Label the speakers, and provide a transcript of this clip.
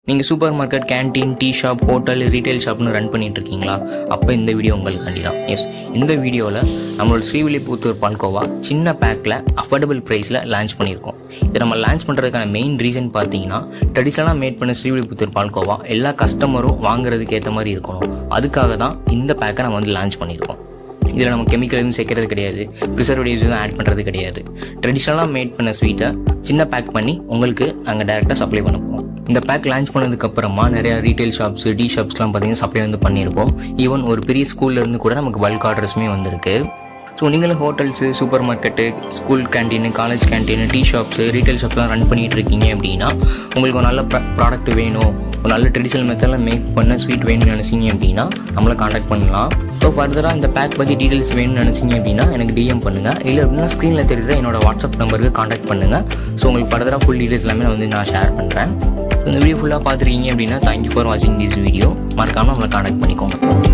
Speaker 1: நீங்கள் supermarket, canteen, tea shop, hotel, retail ஷாப்னு run பண்ணிட்டு இருக்கீங்களா? அப்போ இந்த வீடியோ உங்களுக்காண்டி தான். எஸ், இந்த வீடியோவில் நம்மளோட ஸ்ரீவில்லிபுத்தூர் பால்கோவா சின்ன பேக்கில் அஃபோர்டபுள் ப்ரைஸில் லான்ச் பண்ணியிருக்கோம். இதை நம்ம லான்ச் பண்ணுறதுக்கான மெயின் ரீசன் பார்த்தீங்கன்னா, ட்ரெடிஷ்னலாக மேட் பண்ண ஸ்ரீவில்லிபுத்தூர் பால்கோவா எல்லா கஸ்டமரும் வாங்குறதுக்கு ஏற்ற மாதிரி இருக்கணும். அதுக்காக தான் இந்த பேக்கை நம்ம லான்ச் பண்ணியிருக்கோம். இதில் நம்ம கெமிக்கல் எதுவும் சேர்க்கறது கிடையாது, ப்ரிசர்வேட்டிவ்ஸ் எதுவும் ஆட் பண்ணுறது கிடையாது. ட்ரெடிஷ்னலாக மேட் பண்ண ஸ்வீட்டை சின்ன பேக் பண்ணி உங்களுக்கு நாங்கள் டேரெக்டாக சப்ளை பண்ண போகிறோம். இந்த பேக் லான்ச் பண்ணதுக்கப்புறமா நிறையா ரீட்டைல் ஷாப்ஸ், டீ ஷாப்ஸ்லாம் பார்த்தீங்கன்னா சப்ளை பண்ணியிருக்கோம். ஈவன் ஒரு பெரிய ஸ்கூல்லேருந்து கூட நமக்கு பல்க் ஆர்டர்ஸுமே வந்திருக்கு. ஸோ நீங்களும் hotels, supermarket, school canteen, college canteen, tea shops, retail ஷாப்ஸ்லாம் ரன் பண்ணிகிட்டு இருக்கீங்க அப்படின்னா, உங்களுக்கு ஒரு நல்ல ப்ராடக்ட் வேணும், ஒரு நல்ல ட்ரெடிஷ்னல் மெத்தடில் மேக் பண்ண ஸ்வீட் வேணும்னு நினச்சிங்க அப்படின்னா நம்மளை காண்டாக்ட் பண்ணலாம். ஸோ ஃபர்தராக இந்த பேக் பற்றி டீட்டெயில்ஸ் வேணும்னு நினச்சிங்க அப்படின்னா எனக்கு டிஎம் பண்ணுங்கள். இல்லை அப்படின்னா ஸ்க்ரீனில் தெரியுற என்னோட வாட்ஸ்அப் நம்பருக்கு காண்டாக்ட் பண்ணுங்கள். ஸோ உங்களுக்கு ஃபர்தராக ஃபுல் டீட்டெயில்ஸ் எல்லாமே நான் ஷேர் பண்ணுறேன். இந்த வீடியோ ஃபுல்லாக பார்த்துருக்கீங்க அப்படின்னா தேங்க்யூ ஃபார் வாட்சிங் திஸ் வீடியோ. மறக்காமல் நம்மளை காண்டாக்ட் பண்ணிக்கோங்க.